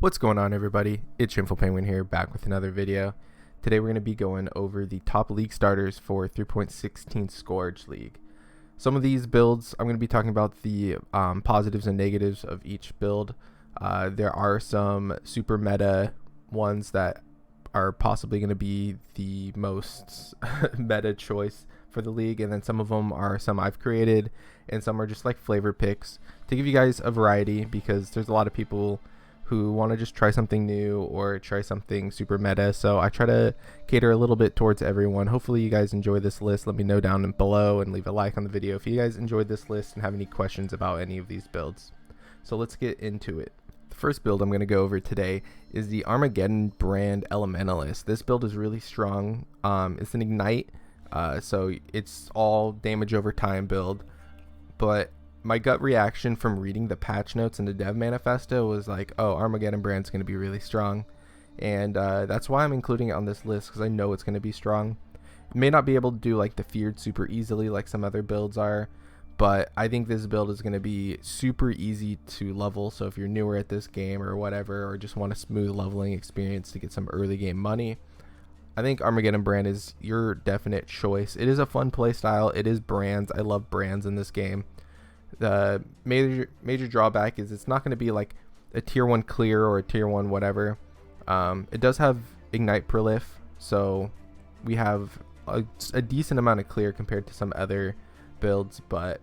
What's going on, everybody? It's ShamefulPenguin here, back with another video. Today we're going to be going over the top league starters for 3.16 Scourge League. Some of these builds, I'm going to be talking about the positives and negatives of each build. There are some super meta ones that are possibly going to be the most meta choice for the league, and then some of them are some I've created, and some are just like flavor picks to give you guys a variety, because there's a lot of people who want to just try something new or try something super meta. So I try to cater a little bit towards everyone. Hopefully you guys enjoy this list. Let me know down below and leave a like on the video if you guys enjoyed this list and have any questions about any of these builds. So let's get into it. The first build I'm going to go over today is the Armageddon Brand Elementalist. This build is really strong. It's an ignite, so it's all damage over time build, but my gut reaction from reading the patch notes and the dev manifesto was like, oh, Armageddon Brand's going to be really strong. And that's why I'm including it on this list, because I know it's going to be strong. It may not be able to do like the feared super easily like some other builds are, but I think this build is going to be super easy to level. So if you're newer at this game or whatever, or just want a smooth leveling experience to get some early game money, I think Armageddon Brand is your definite choice. It is a fun play style. It is brands. I love brands in this game. The major drawback is it's not going to be like a tier 1 clear or a tier 1 whatever. It does have ignite prolif, so we have a decent amount of clear compared to some other builds, but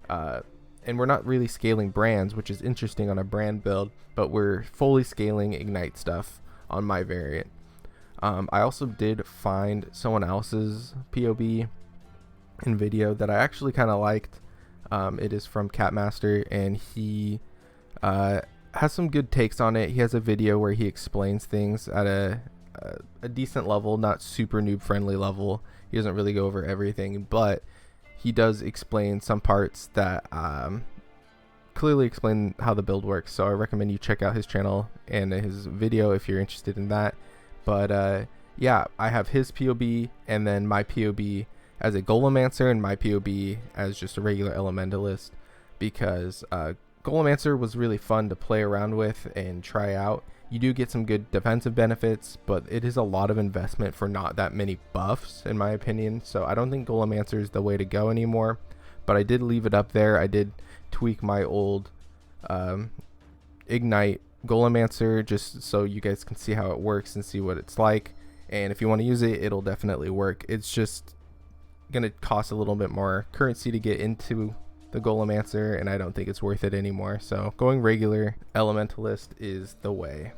and we're not really scaling brands, which is interesting on a brand build, but we're fully scaling ignite stuff on my variant. I also did find someone else's POB in video that I actually kind of liked. It is from Catmaster, and he has some good takes on it. He has a video where he explains things at a decent level, not super noob friendly level. He doesn't really go over everything, but he does explain some parts that clearly explain how the build works. So I recommend you check out his channel and his video if you're interested in that. But yeah, I have his POB and then my POB as a Golemancer and my POB as just a regular Elementalist, because Golemancer was really fun to play around with and try out. You do get some good defensive benefits, but it is a lot of investment for not that many buffs, in my opinion. So I don't think Golemancer is the way to go anymore, but I did leave it up there. I did tweak my old Ignite Golemancer just so you guys can see how it works and see what it's like. And if you want to use it, it'll definitely work. It's just gonna cost a little bit more currency to get into the Golemancer, and I don't think it's worth it anymore. So going regular Elementalist is the way.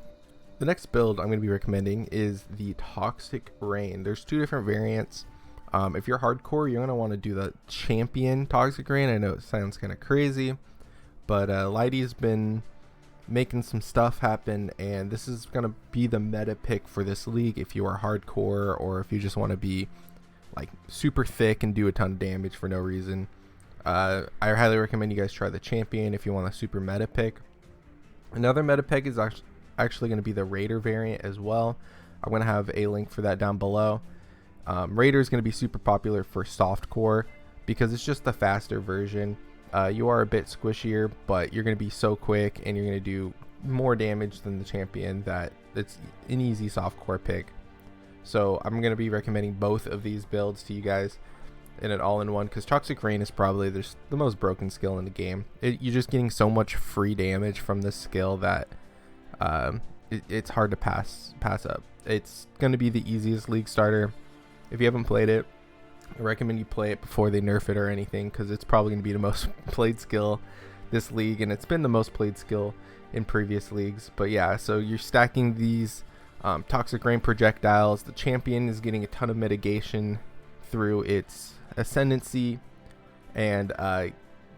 The next build I'm going to be recommending is the Toxic Rain. There's two different variants. If you're hardcore, you're going to want to do the champion Toxic Rain. I know it sounds kind of crazy, but Lightee's been making some stuff happen, and this is going to be the meta pick for this league if you are hardcore, or if you just want to be like super thick and do a ton of damage for no reason. I highly recommend you guys try the champion if you want a super meta pick. Another meta pick is actually going to be the Raider variant as well. I'm going to have a link for that down below. Raider is going to be super popular for softcore because it's just the faster version. You are a bit squishier, but you're going to be so quick and you're going to do more damage than the champion that it's an easy softcore pick. So I'm going to be recommending both of these builds to you guys in an all-in-one, because Toxic Rain is probably the most broken skill in the game. You're just getting so much free damage from this skill that it's hard to pass up. It's going to be the easiest league starter. If you haven't played it, I recommend you play it before they nerf it or anything, because it's probably going to be the most played skill this league, and it's been the most played skill in previous leagues. But yeah, so you're stacking these Toxic Rain projectiles. The champion is getting a ton of mitigation through its ascendancy, and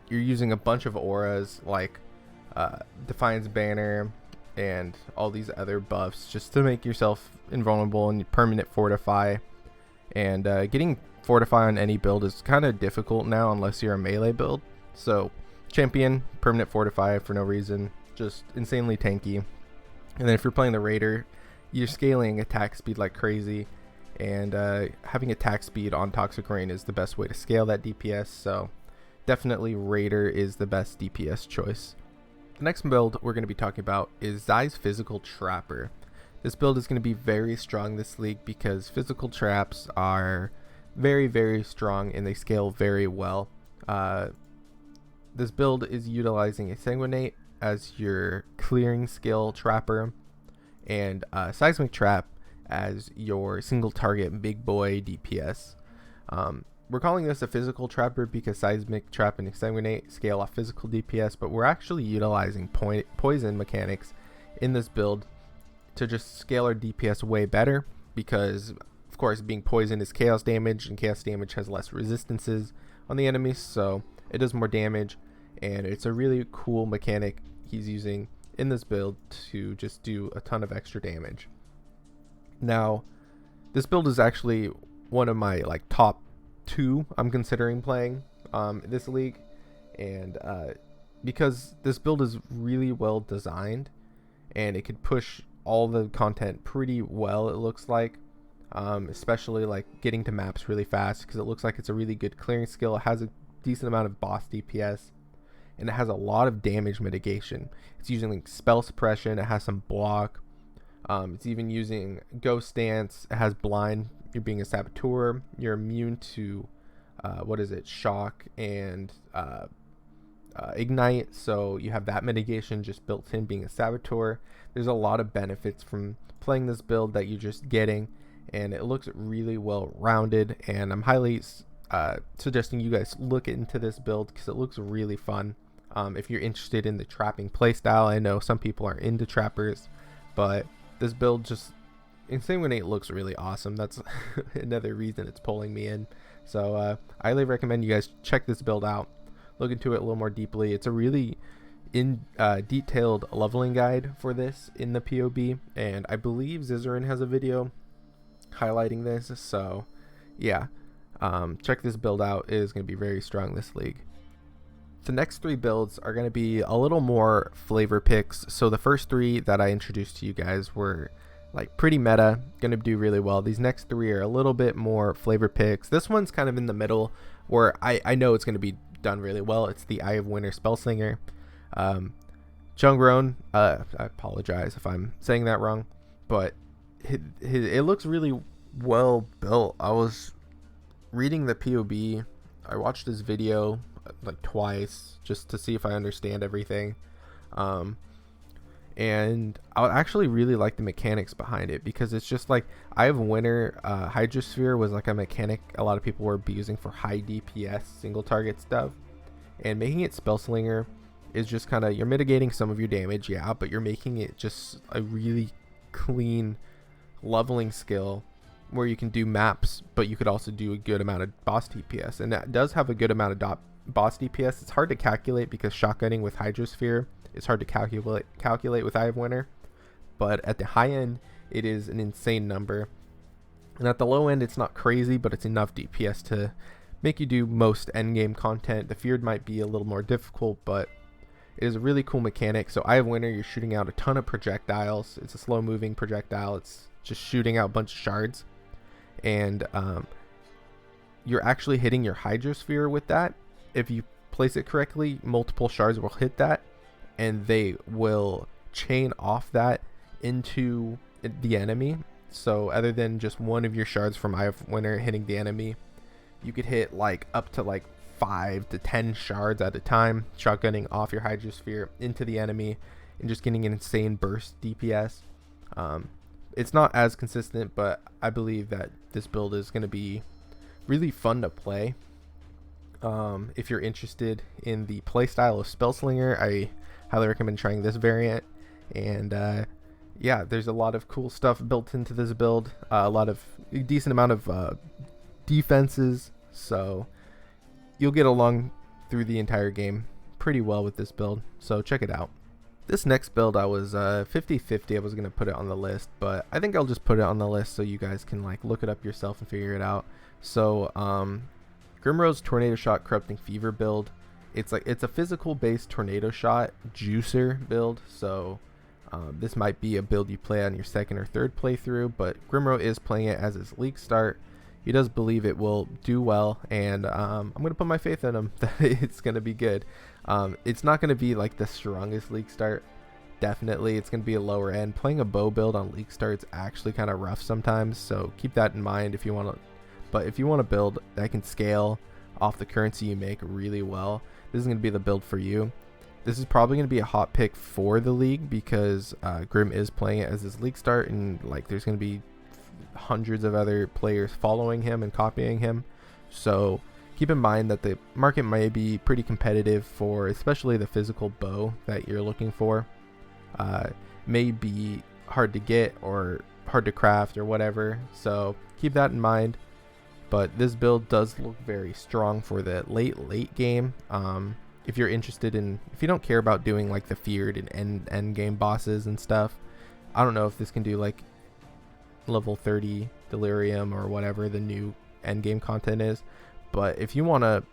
you're using a bunch of auras like Defiance Banner and all these other buffs just to make yourself invulnerable and permanent fortify. And getting fortify on any build is kind of difficult now unless you're a melee build. So champion, permanent fortify for no reason, just insanely tanky. And then if you're playing the Raider, you're scaling attack speed like crazy, and having attack speed on Toxic Rain is the best way to scale that DPS. So definitely Raider is the best DPS choice. The next build we're going to be talking about is Zai's Physical Trapper. This build is going to be very strong this league because physical traps are very strong and they scale very well. This build is utilizing a Sanguinate as your clearing skill trapper and Seismic Trap as your single target big boy DPS. We're calling this a physical trapper because Seismic Trap and Sanguinate scale off physical DPS, but we're actually utilizing poison mechanics in this build to just scale our DPS way better because, of course, being poisoned is chaos damage, and chaos damage has less resistances on the enemies, so it does more damage, and it's a really cool mechanic he's using in this build to just do a ton of extra damage. Now, this build is actually one of my top 2 I'm considering playing this league, and because this build is really well designed and it could push all the content pretty well, it looks like, especially getting to maps really fast because it looks like it's a really good clearing skill. It has a decent amount of boss DPS and it has a lot of damage mitigation. It's using spell suppression, it has some block, it's even using ghost dance, it has blind. You're being a Saboteur, you're immune to shock and ignite, so you have that mitigation just built in being a Saboteur. There's a lot of benefits from playing this build that you're just getting, and it looks really well rounded, and I'm highly suggesting you guys look into this build because it looks really fun. If you're interested in the trapping playstyle, I know some people are into trappers, but this build just Insanguinate looks really awesome. That's another reason it's pulling me in. So I highly recommend you guys check this build out, look into it a little more deeply. It's a really detailed leveling guide for this in the POB, and I believe Zizarin has a video highlighting this. So yeah, check this build out. It is going to be very strong this league. The next 3 builds are going to be a little more flavor picks. So the first 3 that I introduced to you guys were pretty meta, going to do really well. These next 3 are a little bit more flavor picks. This one's kind of in the middle where I know it's going to be done really well. It's the Eye of Winter Spellslinger. Jungroan, I apologize if I'm saying that wrong, but it looks really well built. I was reading the POB. I watched his video twice just to see if I understand everything. And I actually really like the mechanics behind it because it's just Eye of Winter, Hydrosphere was a mechanic a lot of people were using for high DPS single target stuff, and making it Spellslinger is just you're mitigating some of your damage, yeah, but you're making it just a really clean leveling skill where you can do maps, but you could also do a good amount of boss DPS, and that does have a good amount of boss DPS. It's hard to calculate because shotgunning with Hydrosphere is hard to calculate with Eye of Winter, but at the high end it is an insane number, and at the low end it's not crazy, but it's enough DPS to make you do most endgame content. The Feared might be a little more difficult, but it is a really cool mechanic. So Eye of Winter, you're shooting out a ton of projectiles. It's a slow moving projectile. It's just shooting out a bunch of shards, and you're actually hitting your Hydrosphere with that. If you place it correctly, multiple shards will hit that, and they will chain off that into the enemy. So other than just one of your shards from Eye of Winter hitting the enemy, you could hit up to 5 to 10 shards at a time, shotgunning off your Hydrosphere into the enemy and just getting an insane burst DPS. It's not as consistent, but I believe that this build is going to be really fun to play. If you're interested in the playstyle of Spellslinger, I highly recommend trying this variant. And yeah, there's a lot of cool stuff built into this build, a decent amount of defenses, so you'll get along through the entire game pretty well with this build, so check it out. This next build I was 50-50. I was going to put it on the list, but I think I'll just put it on the list so you guys can look it up yourself and figure it out. So Grimro's Tornado Shot Corrupting Fever build. It's a physical based tornado shot juicer build, so this might be a build you play on your second or third playthrough, but Grimro is playing it as his league start. He does believe it will do well, and I'm going to put my faith in him that it's going to be good. It's not going to be like the strongest league start. Definitely, it's going to be a lower end. Playing a bow build on league start is actually kind of rough sometimes, so keep that in mind if you want to. But if you want to build that can scale off the currency you make really well, this is going to be the build for you. This is probably going to be a hot pick for the league because Grim is playing it as his league start, and like there's going to be hundreds of other players following him and copying him. So keep in mind that the market may be pretty competitive for especially the physical bow that you're looking for. May be hard to get or hard to craft or whatever, so keep that in mind. But this build does look very strong for the late game. If you're interested in, if you don't care about doing like the feared and end game bosses and stuff, I don't know if this can do like level 30 delirium or whatever the new end game content is. But if you want to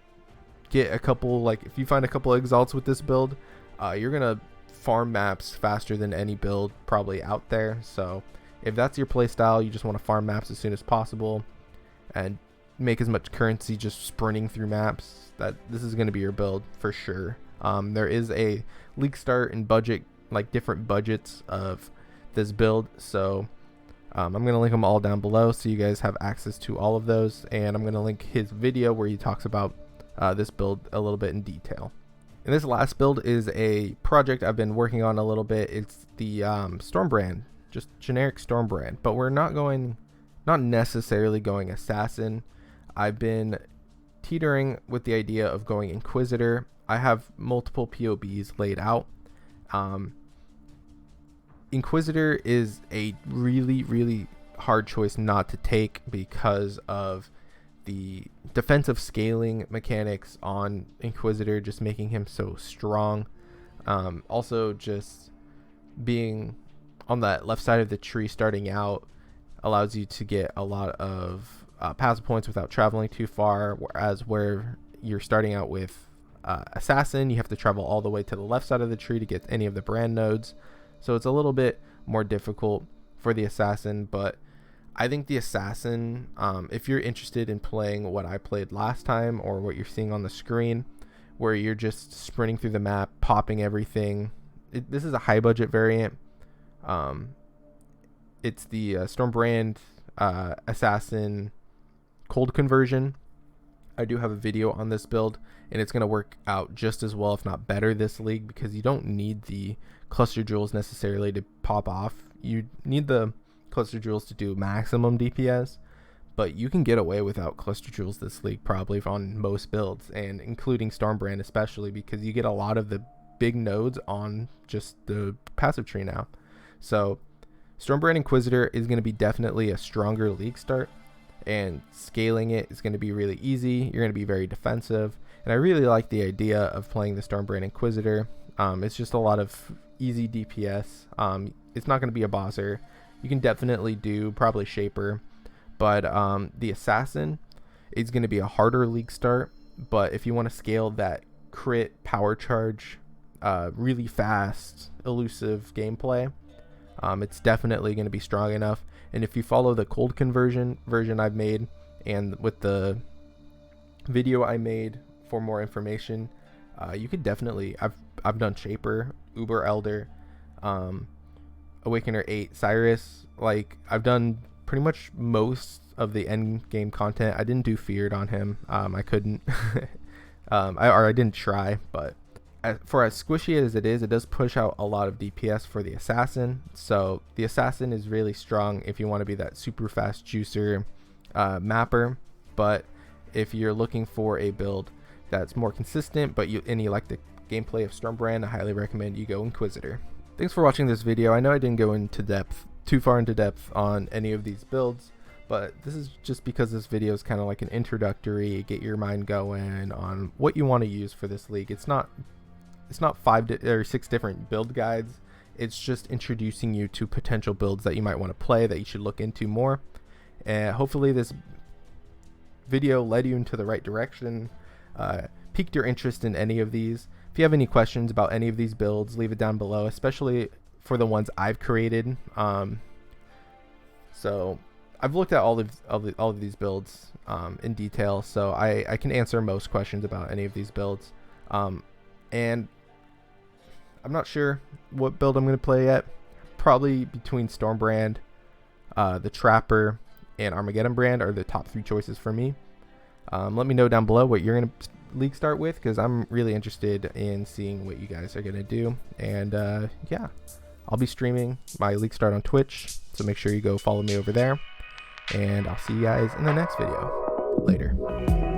get a couple, like if you find a couple exalts with this build, you're gonna farm maps faster than any build probably out there. So if that's your play style, you just want to farm maps as soon as possible and make as much currency just sprinting through maps, that this is going to be your build for sure. There is a league start and budget, like different budgets of this build, so I'm going to link them all down below so you guys have access to all of those, and I'm going to link his video where he talks about this build a little bit in detail. And this last build is a project I've been working on a little bit. It's the Strom brand, just generic Strom brand, but we're not necessarily going assassin. I've been teetering with the idea of going Inquisitor. I have multiple POBs laid out. Inquisitor is a really hard choice not to take because of the defensive scaling mechanics on Inquisitor, just making him so strong. Also, just being on that left side of the tree starting out allows you to get a lot of passive points without traveling too far, whereas where you're starting out with assassin, you have to travel all the way to the left side of the tree to get any of the brand nodes, so it's a little bit more difficult for the assassin. But I think the assassin, if you're interested in playing what I played last time or what you're seeing on the screen, where you're just sprinting through the map, popping everything, this is a high budget variant. It's the Strom brand assassin cold conversion. I do have a video on this build, and it's going to work out just as well, if not better, this league, because you don't need the cluster jewels necessarily to pop off. You need the cluster jewels to do maximum DPS, but you can get away without cluster jewels this league probably on most builds, and including Strom brand especially, because you get a lot of the big nodes on just the passive tree now. So Strom brand Inquisitor is going to be definitely a stronger league start, and scaling it is going to be really easy. You're going to be very defensive, and I really like the idea of playing the Strom brand Inquisitor. It's just a lot of easy DPS. It's not going to be a bosser. You can definitely do probably Shaper, but the assassin is going to be a harder league start. But if you want to scale that crit power charge, really fast elusive gameplay, it's definitely going to be strong enough. And if you follow the cold conversion version I've made, and with the video I made for more information, you could definitely, I've done Shaper, Uber Elder, Awakener 8, Cyrus. Like, I've done pretty much most of the end game content. I didn't do feared on him. I couldn't I didn't try, but for as squishy as it is, it does push out a lot of DPS for the assassin. So the assassin is really strong if you want to be that super fast juicer mapper. But if you're looking for a build that's more consistent, but you like the gameplay of Strom brand, I highly recommend you go Inquisitor. Thanks for watching this video. I know I didn't go too far into depth on any of these builds, but this is just because this video is kind of like an introductory, get your mind going on what you want to use for this league. It's not 5 or 6 different build guides. It's just introducing you to potential builds that you might want to play, that you should look into more. And hopefully this video led you into the right direction, piqued your interest in any of these. If you have any questions about any of these builds, leave it down below, especially for the ones I've created. So I've looked at all of these builds in detail, so I can answer most questions about any of these builds. And I'm not sure what build I'm going to play yet. Probably between Storm Brand, the Trapper, and Armageddon Brand are the top 3 choices for me. Let me know down below what you're going to league start with, because I'm really interested in seeing what you guys are going to do. And yeah, I'll be streaming my league start on Twitch, so make sure you go follow me over there. And I'll see you guys in the next video. Later.